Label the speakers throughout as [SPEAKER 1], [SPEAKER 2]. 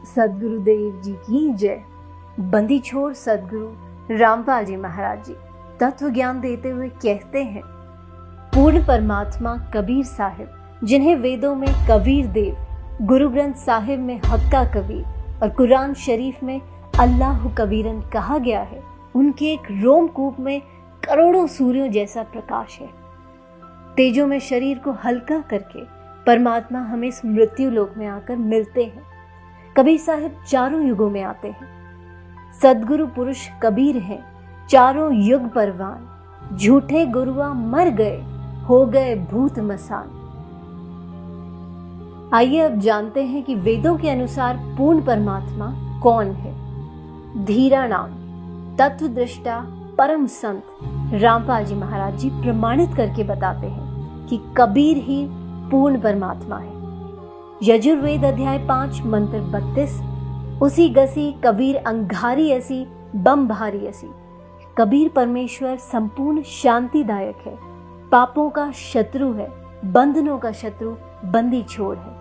[SPEAKER 1] सदगुरुदेव जी की जय। बंदी छोड़ सदगुरु रामपाल जी महाराज जी तत्व ज्ञान देते हुए कहते हैं, पूर्ण परमात्मा कबीर साहिब, जिन्हें वेदों में कबीर देव, गुरु ग्रंथ साहिब में हक्का कबीर और कुरान शरीफ में अल्लाह कबीरन कहा गया है, उनके एक रोमकूप में करोड़ों सूर्यों जैसा प्रकाश है। तेजों में शरीर को हल्का करके परमात्मा हमें इस मृत्यु लोक में आकर मिलते हैं। कबीर साहिब चारों युगों में आते हैं। सदगुरु पुरुष कबीर हैं, चारों युग परवान। झूठे गुरुआ मर गए, हो गए भूत मसान। आइए अब जानते हैं कि वेदों के अनुसार पूर्ण परमात्मा कौन है। धीरा नाम तत्वदृष्टा परम संत रामपाल जी महाराज जी प्रमाणित करके बताते हैं कि कबीर ही पूर्ण परमात्मा है। यजुर्वेद अध्याय 5 मंत्र 32, उसी गसी कबीर अंगारी ऐसी बम भारी ऐसी। कबीर परमेश्वर संपूर्ण शांतिदायक है, पापों का शत्रु है, बंधनों का शत्रु बंदी छोड़ है।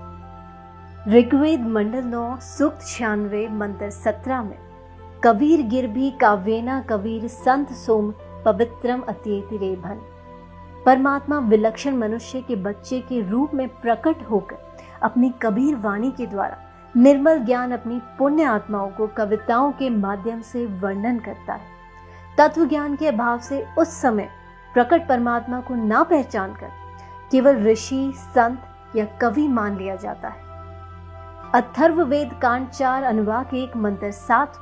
[SPEAKER 1] ऋग्वेद मंडल 9 सूक्त 96 मंत्र 17 में कबीर गिरभी काव्येना कबीर संत सोम पवित्रम अत्येति रेभन। परमात्मा विलक्षण मनुष्य के बच्चे के रूप में प्रकट होकर अपनी कबीर वाणी के द्वारा निर्मल ज्ञान अपनी पुण्य आत्माओं को कविताओं के माध्यम से वर्णन करता है। तत्व ज्ञान के अभाव से उस समय प्रकट परमात्मा को ना पहचान कर केवल ऋषि, संत या कवि मान लिया जाता है। अथर्ववेद कांड 4 अनुवाक 1 मंत्र 7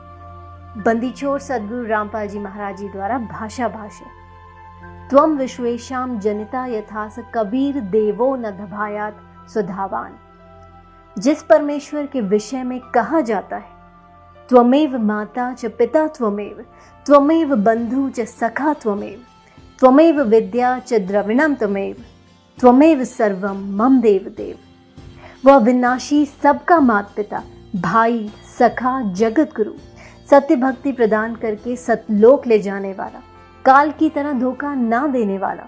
[SPEAKER 1] बंदीछोड़ सदगुरु रामपाल जी महाराज जी द्वारा भाषा भाष्य। त्वम विश्वेशाम जनिता यथास कबीर देवो न दभायात सुधावान। जिस परमेश्वर के विषय में कहा जाता है, त्वमेव माता च पिता त्वमेव, त्वमेव बंधु च सखा त्वमेव, त्वमेव विद्या च द्रविणम त्वमेव, त्वमेव सर्वम मम देव देव। वह विनाशी सबका माता पिता, भाई, सखा, जगत गुरु, सत्य भक्ति प्रदान करके सतलोक ले जाने वाला, काल की तरह धोखा ना देने वाला,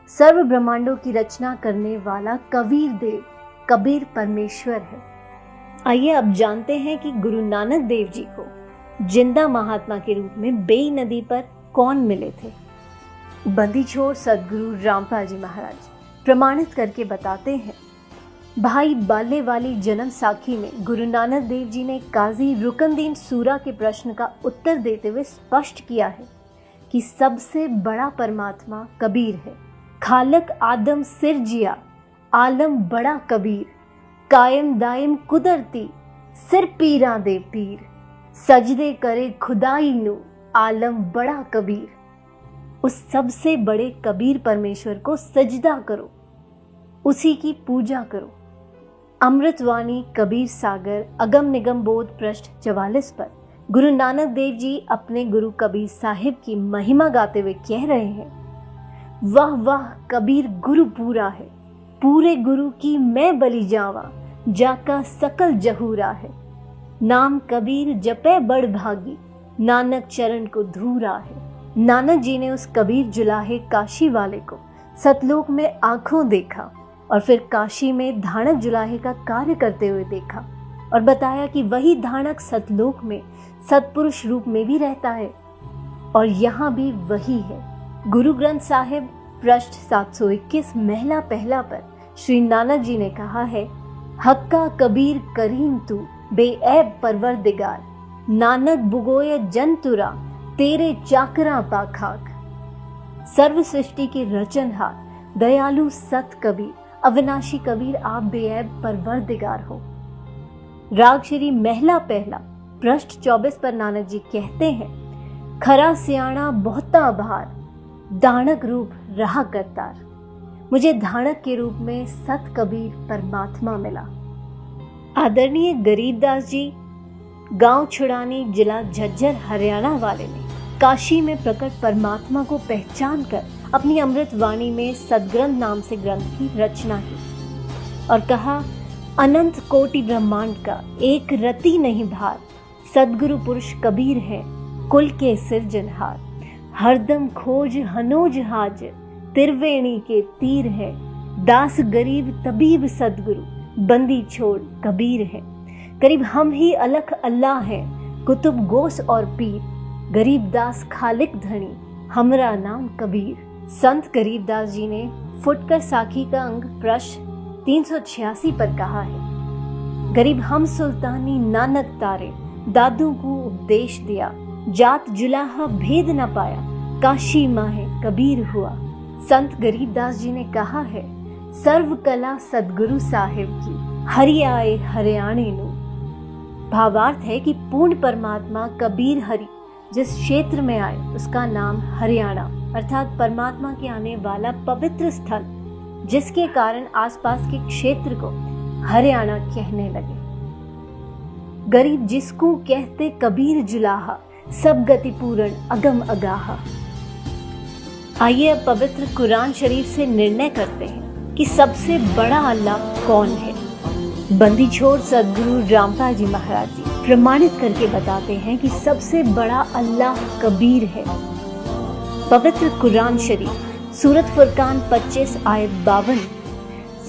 [SPEAKER 1] सर्व ब्रह्मांडों की रचना करने वाला कबीर देव, कबीर परमेश्वर है। आइए अब जानते हैं कि गुरु नानक देव जी को जिंदा महात्मा के रूप में बेई नदी पर कौन मिले थे। बंदीछोड़ सदगुरु रामपाल जी महाराज प्रमाणित करके बताते हैं, भाई बाले वाली जन्म साखी में गुरु नानक देव जी ने काजी रुकनदीन सूरा के प्रश्न का उत्तर देते हुए स्पष्ट किया है कि सबसे बड़ा परमात्मा कबीर है। खालक आदम सिर जिया, आलम बड़ा कबीर, कायम दायम कुदरती, सिर पीरा दे पीर, सजदे करे खुदाई नु, आलम बड़ा कबीर। उस सबसे बड़े कबीर परमेश्वर को सजदा करो, उसी की पूजा करो। अमृतवाणी कबीर सागर अगम निगम बोध पृष्ठ 44 पर गुरु नानक देव जी अपने गुरु कबीर साहिब की महिमा गाते हुए कह रहे हैं, वाह वाह कबीर गुरु पूरा है, पूरे गुरु की मैं बलि जावा, जाका सकल जहूरा है। नाम कबीर जपे बड़ भागी, नानक चरण को धूरा है। नानक जी ने उस कबीर जुलाहे काशी वाले को सतलोक में आंखों देखा और फिर काशी में धानक जुलाहे का कार्य करते हुए देखा और बताया कि वही धानक सतलोक में सतपुरुष रूप में भी रहता है और यहाँ भी वही है। गुरु ग्रंथ साहिब पृष्ठ 721 महला पहला पर श्री नानक जी ने कहा है, हक्का कबीर करीम तू बेऐब परवरदिगार, नानक बुगोय जंतुरा तेरे चाकरा पाखाक। सर्व सृष्टि के रचनहार दयालु सत कबीर, अविनाशी कबीर, आप बेऐब परवरदिगार हो। राग श्री महला पहला पृष्ठ 24 पर नानक जी कहते हैं, खरा सियाणा बहुता भार, दानक रूप रहा करतार। मुझे धानक के रूप में सत कबीर परमात्मा मिला। आदरणीय गरीबदास जी गांव छुड़ानी जिला झज्जर हरियाणा वाले ने काशी में प्रकट परमात्मा को पहचान कर अपनी अमृत वाणी में सदग्रंथ नाम से ग्रंथ की रचना की और कहा, अनंत कोटि ब्रह्मांड का एक रति नहीं भार, सदगुरु पुरुष कबीर है कुल के सिरजनहार। हरदम खोज हनोज हाज, त्रिवेणी के तीर है। दास गरीब तबीब सदगुरु बंदी छोड़ कबीर है। करीब हम ही अलख अल्लाह है, कुतुब गोस और पीर। गरीब दास खालिक धनी, हमरा नाम कबीर। संत गरीबदास जी ने फुटकर साखी का अंग पृष्ठ 386 पर कहा है, गरीब हम सुल्तानी नानक तारे, दादू को उपदेश दिया। जात जुलाहा भेद न पाया, काशी माहे कबीर हुआ। संत गरीबदास जी ने कहा है, सर्व कला सदगुरु साहिब की, हरि आए हरियाणे नु। भावार्थ है कि पूर्ण परमात्मा कबीर हरि जिस क्षेत्र में आए उसका नाम हरियाणा अर्थात परमात्मा के आने वाला पवित्र स्थल, जिसके कारण आसपास के क्षेत्र को हरियाणा कहने लगे। गरीब जिसको कहते कबीर जुलाहा, सब गति पूर्ण अगम अगाहा। आइए अब पवित्र कुरान शरीफ से निर्णय करते हैं कि सबसे बड़ा अल्लाह कौन है। बंदी छोड़ सदगुरु रामपाल जी महाराज जी प्रमाणित करके बताते हैं कि सबसे बड़ा अल्लाह कबीर है। पवित्र कुरान शरीफ सूरत फुरकान 25 आयत 52,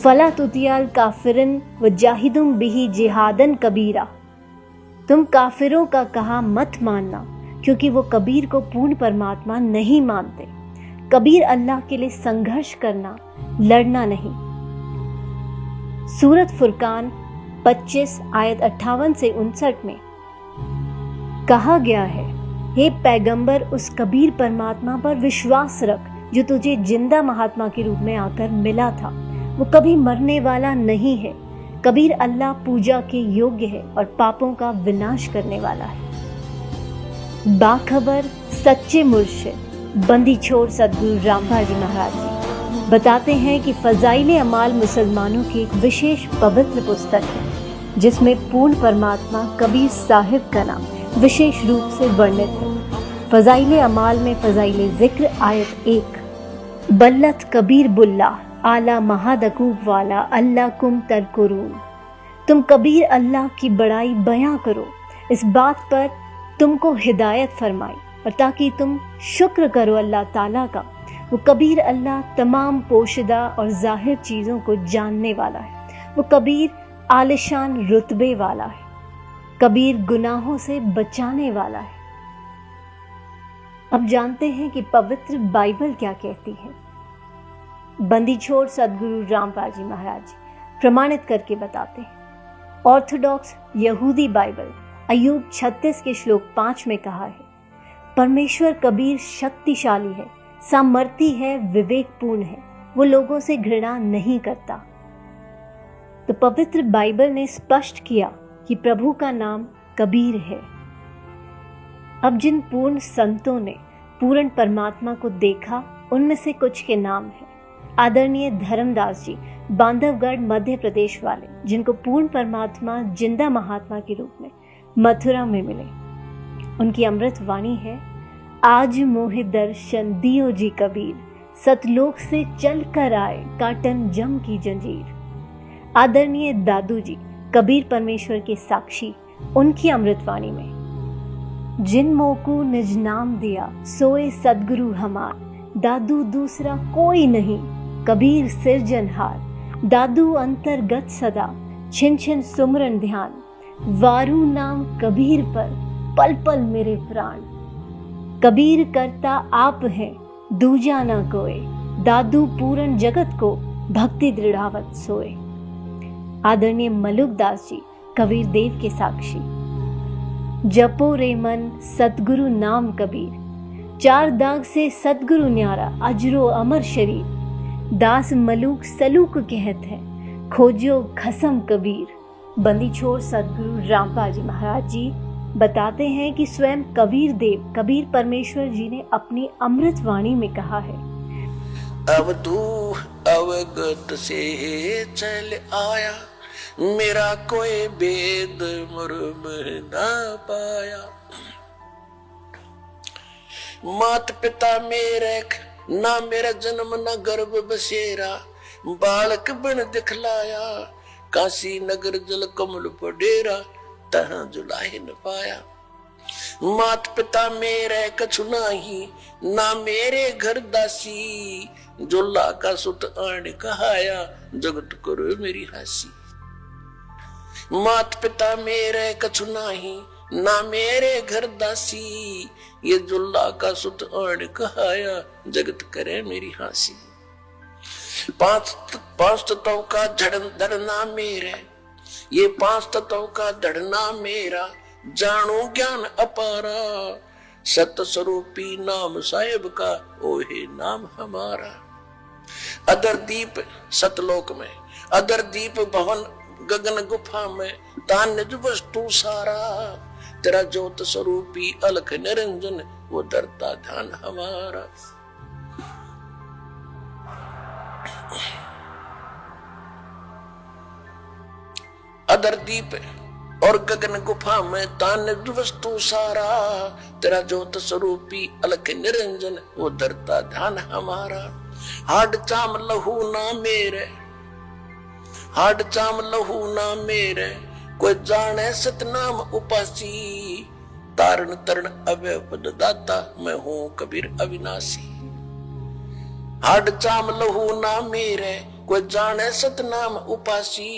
[SPEAKER 1] फला तुतियाल काफिरन व जाहिदुम बिही जिहादन कबीरा। तुम काफिरों का कहा मत मानना, क्योंकि वो कबीर को पूर्ण परमात्मा नहीं मानते। कबीर अल्लाह के लिए संघर्ष करना, लड़ना नहीं। सूरत फुरकान 25 आयत 58 से 59 में कहा गया है, हे पैगंबर उस कबीर परमात्मा पर विश्वास रख जो तुझे जिंदा महात्मा के रूप में आकर मिला था। वो कभी मरने वाला नहीं है। कबीर अल्लाह पूजा के योग्य है और पापों का विनाश करने वाला है। बाखबर सच्चे मुर्शिद बंदी छोड़ सदगुरु रामपाल जी महाराज जी बताते हैं कि फजाइले अमाल मुसलमानों की एक विशेष पवित्र पुस्तक है, जिसमें पूर्ण परमात्मा कबीर साहिब का नाम विशेष रूप से वर्णित है। फजाइले अमाल में फजाइले जिक्र आयत 1, बल्लत कबीर बुल्ला आला महादकूब वाला अल्लाह कुम तरकुरून। तुम कबीर अल्लाह की बड़ाई बयां करो, इस बात पर तुमको हिदायत फरमाई और ताकि तुम शुक्र करो अल्लाह ताला का। वो कबीर अल्लाह तमाम पोशिदा और जाहिर चीज़ों को जानने वाला है। वो कबीर आलिशान रुतबे वाला है। कबीर गुनाहों से बचाने वाला है। अब जानते हैं कि पवित्र बाइबल क्या कहती है। बंदी छोड़ सदगुरु रामपाल जी महाराज जी प्रमाणित करके बताते हैं। ऑर्थोडॉक्स यहूदी बाइबल अय्यूब 36 के श्लोक 5 में कहा है, परमेश्वर कबीर शक्तिशाली है, सामर्थी है, विवेकपूर्ण है, वो लोगों से घृणा नहीं करता। तो पवित्र बाइबल ने स्पष्ट किया कि प्रभु का नाम कबीर है। अब जिन पूर्ण संतों ने पूर्ण परमात्मा को देखा, उनमें से कुछ के नाम हैं। आदरणीय धर्मदास जी बांधवगढ़ मध्य प्रदेश वाले, जिनको पूर्ण परमात्मा जिंदा महात्मा के रूप में मथुरा में मिले। उनकी अमृत वाणी है, आज मोहि दर्शन दियो जी कबीर, सतलोक से चल कर आए काटन जम की जंजीर। आदरणीय दादू जी कबीर परमेश्वर के साक्षी, उनकी अमृत वाणी में, जिन मोको निज नाम दिया सोए सदगुरु हमार, दादू दूसरा कोई नहीं कबीर सिरजनहार। दादू अंतर्गत सदा छिन छिन सुमरन ध्यान, वारू नाम कबीर पर पल पल मेरे प्राण। कबीर करता आप हैं दूजा ना कोय, दादू पूरन जगत को भक्ति दृढ़ावत सोए। आदरणीय मलुक दास जी कबीर देव के साक्षी, जपो रे मन सतगुरु नाम कबीर, चार दाग से सतगुरु न्यारा अजरो अमर शरीर। दास मलूक सलूक कहत है, खोजो खसम कबीर। बंदी छोड़ सदगुरु रामपाल जी महाराज जी बताते हैं कि स्वयं कबीर देव कबीर परमेश्वर जी ने अपनी अमृत वाणी में कहा है,
[SPEAKER 2] अवधू अवगत से चल आया, मेरा कोई भेद मुर्म ना पाया। मात पिता मेरे ना मेरा जन्म ना गर्भ बसेरा, बालक बन दिखलाया, काशी नगर जल कमल पडेरा, तहाँ जुलाही न पाया। मात पिता मेरे कछु नाही, ना मेरे घर दासी, जोला का सुत आण कहाया, जगत करो मेरी हंसी। मात पिता मेरे कछु नाही, ना मेरे घर दासी, ये जोला का सुत आण कहाया, जगत करे मेरी हंसी। पांच तत्वों का धड़ना मेरे, ये पांच तत्वों का धड़ना मेरा, जानो ज्ञान अपारा, सत स्वरूपी नाम साहेब का, ओहे नाम हमारा। अदर दीप सतलोक में, अदर दीप भवन गगन गुफा में, तान निज वस्तु सारा, तेरा ज्योत स्वरूपी अलख निरंजन, वो डरता ध्यान हमारा। अदर दीप और गगन गुफा में, तान वस्तु सारा, तेरा ज्योत स्वरूपी अलख निरंजन, वो डरता ध्यान हमारा। हाड चाम लहू ना मेरे, हाड चाम लहू ना मेरे, कोई जाने सतनाम उपासी, तारण तरण अवय पद दाता, मैं हूं कबीर अविनाशी। हाड चाम लहू ना मेरे, कोई जाने सतनाम उपासी,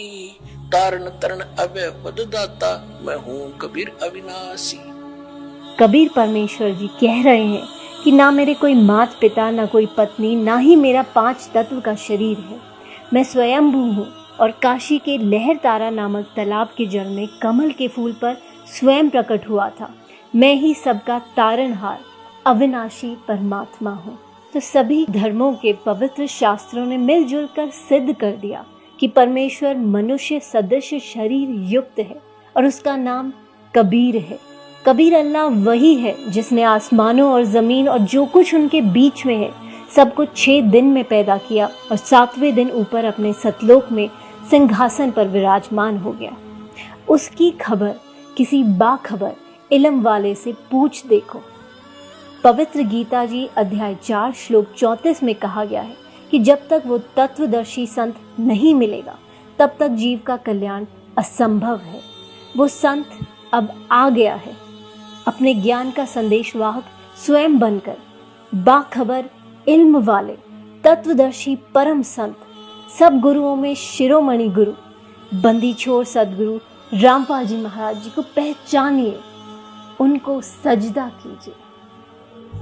[SPEAKER 2] तारण तरण अवय पद दाता, मैं हूं कबीर अविनाशी।
[SPEAKER 1] कबीर परमेश्वर जी कह रहे हैं कि ना मेरे कोई माता पिता, ना कोई पत्नी, ना ही मेरा 5 तत्व का शरीर है। मैं स्वयंभू हूँ और काशी के लहर तारा नामक तालाब के जल में कमल के फूल पर स्वयं प्रकट हुआ था। मैं ही सबका तारणहार अविनाशी परमात्मा हूँ। तो सभी धर्मों के पवित्र शास्त्रों ने मिलजुल कर सिद्ध कर दिया कि परमेश्वर मनुष्य सदृश शरीर युक्त है और उसका नाम कबीर है। कबीर अल्लाह वही है जिसने आसमानों और जमीन और जो कुछ उनके बीच में है सब कुछ 6 दिन में पैदा किया और 7वें दिन ऊपर अपने सतलोक में सिंहासन पर विराजमान हो गया। उसकी खबर किसी बाखबर इल्म वाले से पूछ देखो। पवित्र गीता जी अध्याय 4 श्लोक 34 में कहा गया है कि जब तक वो तत्वदर्शी संत नहीं मिलेगा तब तक जीव का कल्याण असंभव है। वो संत अब आ गया है, अपने ज्ञान का संदेशवाहक स्वयं बनकर। बाखबर इल्म वाले तत्वदर्शी परम संत, सब गुरुओं में शिरोमणि गुरु बंदी छोर सदगुरु रामपाल जी महाराज जी को पहचानिए, उनको सजदा कीजिए।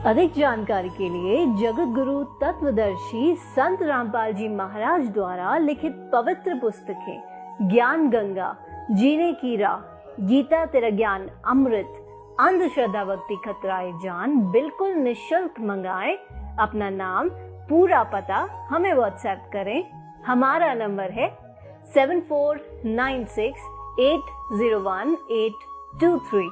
[SPEAKER 1] अधिक जानकारी के लिए जगत गुरु तत्वदर्शी संत रामपाल जी महाराज द्वारा लिखित पवित्र पुस्तकें ज्ञान गंगा, जीने की राह, गीता तेरा ज्ञान अमृत, अंधश्रद्धा भक्ति खतराए जान बिल्कुल निशुल्क मंगाएं। अपना नाम पूरा पता हमें व्हाट्सएप करें। हमारा नंबर है 7496801823।